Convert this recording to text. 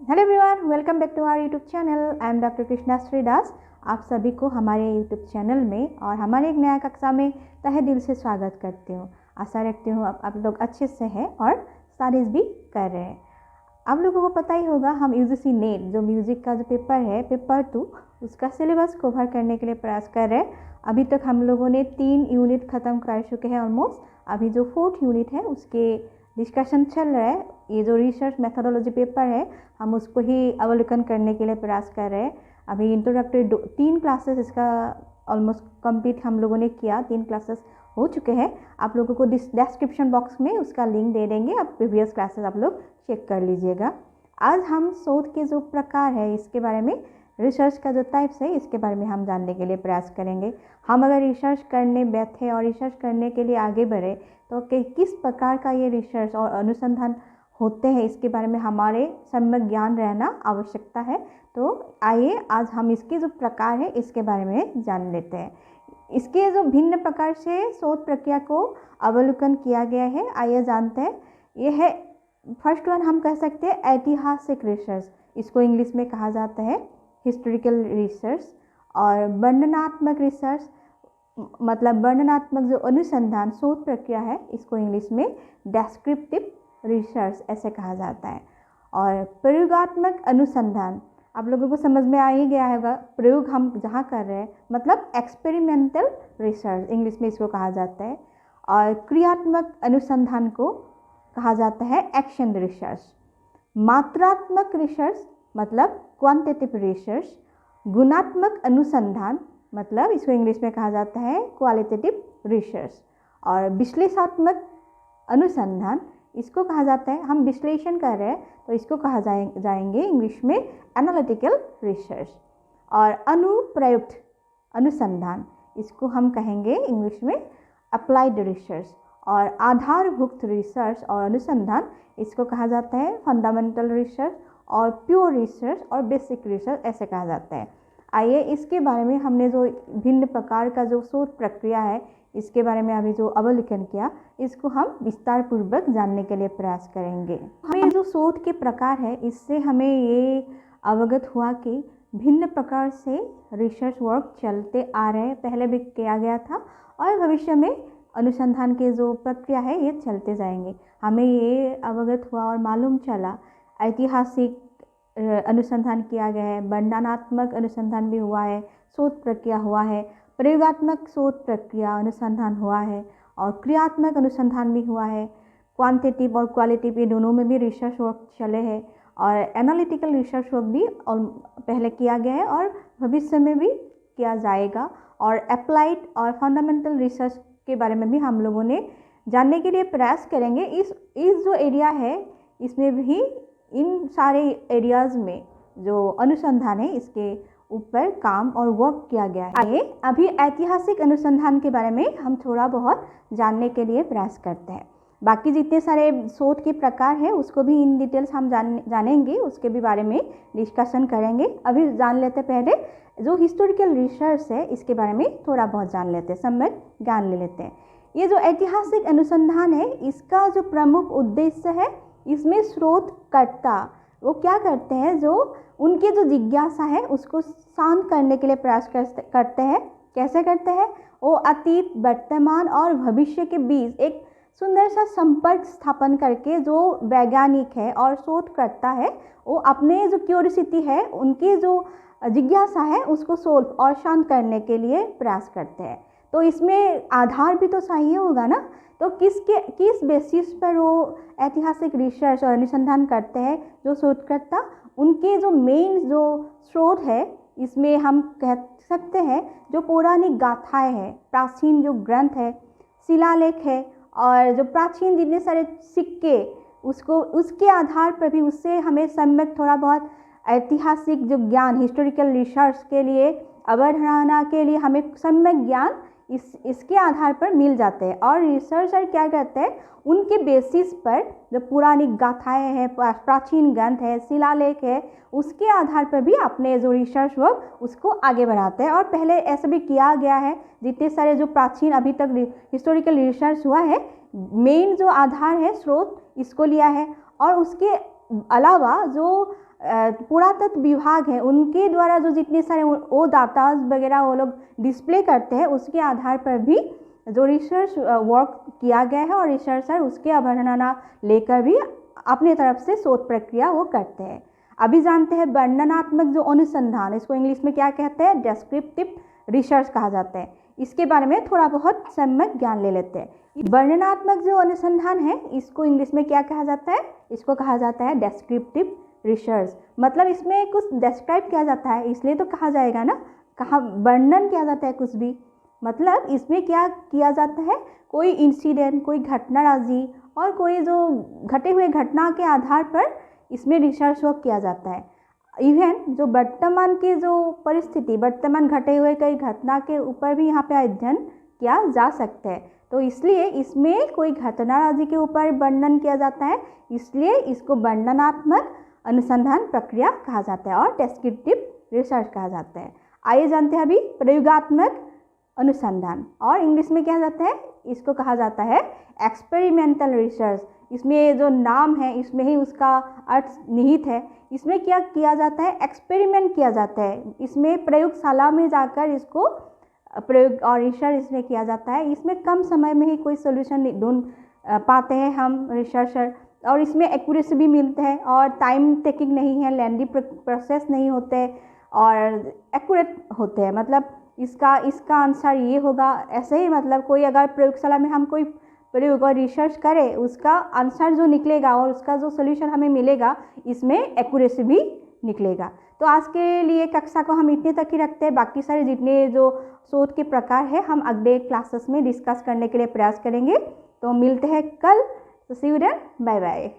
Hello everyone, welcome back to our YouTube channel. I am doctor Krishna Shridas. आप सभी को हमारे यूट्यूब चैनल में और हमारे एक नया कक्षा में तहे दिल से स्वागत करती हूँ। आशा रखती हूँ आप लोग अच्छे से हैं और स्टडीज़ भी कर रहे हैं। आप लोगों को पता ही होगा, हम यूजीसी नेट जो म्यूज़िक का जो पेपर है, पेपर 2, उसका सिलेबस कवर करने के लिए प्रयास कर रहे हैं। अभी तक हम लोगों ने 3 यूनिट ख़त्म कर चुके हैं ऑलमोस्ट। अभी जो 4th यूनिट है उसके डिस्कशन चल रहा है। ये जो रिसर्च मेथोडोलॉजी पेपर है, हम उसको ही अवलोकन करने के लिए प्रयास कर रहे हैं। अभी इंट्रोडक्टरी 3 क्लासेस इसका ऑलमोस्ट कंप्लीट हम लोगों ने किया। 3 क्लासेस हो चुके हैं। आप लोगों को डिस्क्रिप्शन बॉक्स में उसका लिंक दे देंगे, आप प्रीवियस क्लासेस आप लोग चेक कर लीजिएगा। आज हम शोध के जो प्रकार है इसके बारे में, रिसर्च का जो टाइप्स है इसके बारे में हम जानने के लिए प्रयास करेंगे। हम अगर रिसर्च करने बैठे और रिसर्च करने के लिए आगे बढ़े तो किस प्रकार का ये रिसर्च और अनुसंधान होते हैं इसके बारे में हमारे सम्यक ज्ञान रहना आवश्यकता है। तो आइए आज हम इसके जो प्रकार है इसके बारे में जान लेते हैं। इसके जो भिन्न प्रकार से शोध प्रक्रिया को अवलोकन किया गया है, आइए जानते हैं। ये है फर्स्ट वन, हम कह सकते हैं ऐतिहासिक रिसर्च। इसको इंग्लिश में कहा जाता है हिस्टोरिकल रिसर्च। और वर्णनात्मक रिसर्च मतलब वर्णनात्मक जो अनुसंधान शोध प्रक्रिया है, इसको इंग्लिश में डेस्क्रिप्टिव रिसर्च ऐसे कहा जाता है। और प्रयोगात्मक अनुसंधान, आप लोगों को समझ में आ ही गया होगा, प्रयोग हम जहाँ कर रहे हैं मतलब एक्सपेरिमेंटल रिसर्च इंग्लिश में इसको कहा जाता है। और क्रियात्मक अनुसंधान को कहा जाता है एक्शन रिसर्च। मात्रात्मक रिसर्च मतलब क्वांटिटेटिव रिसर्च। गुणात्मक अनुसंधान मतलब इसको इंग्लिश में कहा जाता है क्वालिटेटिव रिसर्च। और विश्लेषणात्मक अनुसंधान, इसको कहा जाता है, हम विश्लेषण कर रहे हैं तो इसको कहा जाएंगे इंग्लिश में एनालिटिकल रिसर्च। और अनुप्रयुक्त अनुसंधान, इसको हम कहेंगे इंग्लिश में अप्लाइड रिसर्च। और आधारभूत रिसर्च और अनुसंधान, इसको कहा जाता है फंडामेंटल रिसर्च। और प्योर रिसर्च और बेसिक रिसर्च ऐसे कहा जाता है। आइए इसके बारे में, हमने जो भिन्न प्रकार का जो शोध प्रक्रिया है इसके बारे में अभी जो अवलोकन किया, इसको हम विस्तार पूर्वक जानने के लिए प्रयास करेंगे। हमें जो शोध के प्रकार है इससे हमें ये अवगत हुआ कि भिन्न प्रकार से रिसर्च वर्क चलते आ रहे हैं, पहले भी किया गया था और भविष्य में अनुसंधान के जो प्रक्रिया है ये चलते जाएंगे। हमें ये अवगत हुआ और मालूम चला, ऐतिहासिक अनुसंधान किया गया है, वर्णनात्मक अनुसंधान भी हुआ है, शोध प्रक्रिया हुआ है, प्रयोगात्मक शोध प्रक्रिया अनुसंधान हुआ है और क्रियात्मक अनुसंधान भी हुआ है। क्वांटिटेटिव और क्वालिटेटिव ये दोनों में भी रिसर्च वर्क चले हैं। और एनालिटिकल रिसर्च वर्क भी पहले किया गया है और भविष्य में भी किया जाएगा। और अप्लाइड और फंडामेंटल रिसर्च के बारे में भी हम लोगों ने जानने के लिए प्रयास करेंगे। इस जो एरिया है इसमें भी, इन सारे एरियाज़ में जो अनुसंधान है इसके ऊपर काम और वर्क किया गया है। आइए अभी ऐतिहासिक अनुसंधान के बारे में हम थोड़ा बहुत जानने के लिए प्रयास करते हैं। बाकी जितने सारे शोध के प्रकार है उसको भी इन डिटेल्स हम जानेंगे, उसके भी बारे में डिस्कशन करेंगे। अभी जान लेते पहले जो हिस्टोरिकल रिसर्च है इसके बारे में थोड़ा बहुत जान लेते हैं, सम्यक ज्ञान ले लेते हैं। ये जो ऐतिहासिक अनुसंधान है इसका जो प्रमुख उद्देश्य है, इसमें शोधकर्ता वो क्या करते हैं, जो उनकी जो जिज्ञासा है उसको शांत करने के लिए प्रयास करते हैं। कैसे करते हैं? वो अतीत, वर्तमान और भविष्य के बीच एक सुंदर सा संपर्क स्थापन करके जो वैज्ञानिक है और शोधकर्ता है वो अपने जो क्यूरियोसिटी है, उनकी जो जिज्ञासा है उसको सोल्व और शांत करने के लिए प्रयास करते हैं। तो इसमें आधार भी तो चाहिए होगा ना, तो किस बेसिस पर वो ऐतिहासिक रिसर्च और अनुसंधान करते हैं जो शोधकर्ता, उनके जो मेन जो स्रोत है इसमें हम कह सकते हैं जो पौराणिक गाथाएं हैं, प्राचीन जो ग्रंथ है, शिलालेख है और जो प्राचीन जितने सारे सिक्के, उसके आधार पर भी उससे हमें सम्यक थोड़ा बहुत ऐतिहासिक जो ज्ञान हिस्टोरिकल रिसर्च के लिए अवधारणा के लिए हमें सम्यक ज्ञान इसके आधार पर मिल जाते हैं। और रिसर्चर क्या करते हैं, उनके बेसिस पर जो पुरानी गाथाएं हैं, प्राचीन ग्रंथ है, शिलालेख है, उसके आधार पर भी अपने जो रिसर्च वर्क उसको आगे बढ़ाते हैं। और पहले ऐसा भी किया गया है, जितने सारे जो प्राचीन अभी तक हिस्टोरिकल रिसर्च हुआ है, मेन जो आधार है स्रोत इसको लिया है। और उसके अलावा जो पुरातत्व विभाग है उनके द्वारा जो जितने सारे वो डाटाज वगैरह वो लोग डिस्प्ले करते हैं, उसके आधार पर भी जो रिसर्च वर्क किया गया है और रिसर्चर उसके अवधारणा लेकर भी अपने तरफ से शोध प्रक्रिया वो करते हैं। अभी जानते हैं वर्णनात्मक जो अनुसंधान, इसको इंग्लिश में क्या कहते हैं, डेस्क्रिप्टिव रिसर्च कहा जाता है। इसके बारे में थोड़ा बहुत सम्यक ज्ञान ले लेते हैं। वर्णनात्मक जो अनुसंधान है इसको इंग्लिश में क्या कहा जाता है, इसको कहा जाता है डेस्क्रिप्टिव रिसर्च। मतलब इसमें कुछ डिस्क्राइब किया जाता है, इसलिए तो कहा जाएगा ना, कहा वर्णन किया जाता है कुछ भी। मतलब इसमें क्या किया जाता है, कोई इंसिडेंट, कोई घटना राजी और कोई जो घटे हुए घटना के आधार पर इसमें रिसर्च वर्क किया जाता है। इवन जो वर्तमान की जो परिस्थिति, वर्तमान घटे हुए कई घटना के ऊपर भी यहाँ पे अध्ययन किया जा सकता है। तो इसलिए इसमें कोई घटना राजी के ऊपर वर्णन किया जाता है, इसलिए इसको वर्णनात्मक अनुसंधान प्रक्रिया कहा जाता है और डेस्क्रिप्टिव रिसर्च कहा जाता है। आइए जानते हैं अभी प्रयोगात्मक अनुसंधान, और इंग्लिश में क्या जाता है, इसको कहा जाता है एक्सपेरिमेंटल रिसर्च। इसमें जो नाम है इसमें ही उसका अर्थ निहित है। इसमें क्या किया जाता है, एक्सपेरिमेंट किया जाता है, इसमें प्रयोगशाला में जाकर इसको प्रयोग और रिसर्च इसमें किया जाता है। इसमें कम समय में ही कोई सोल्यूशन ढूंढ पाते हैं हम रिसर्चर, और इसमें एक्यूरेसी भी मिलता है और टाइम टेकिंग नहीं है, लेंदी प्रोसेस नहीं होते और एक्यूरेट होते हैं। मतलब इसका आंसर ये होगा, ऐसे ही मतलब कोई अगर प्रयोगशाला में हम कोई प्रयोग और रिसर्च करें, उसका आंसर जो निकलेगा और उसका जो सोल्यूशन हमें मिलेगा इसमें एक्यूरेसी भी निकलेगा। तो आज के लिए कक्षा को हम इतने तक ही रखते हैं। बाकी सारे जितने जो शोध के प्रकार है हम अगले क्लासेस में डिस्कस करने के लिए प्रयास करेंगे। तो मिलते हैं कल। तो सी यू देन, बाय बाय।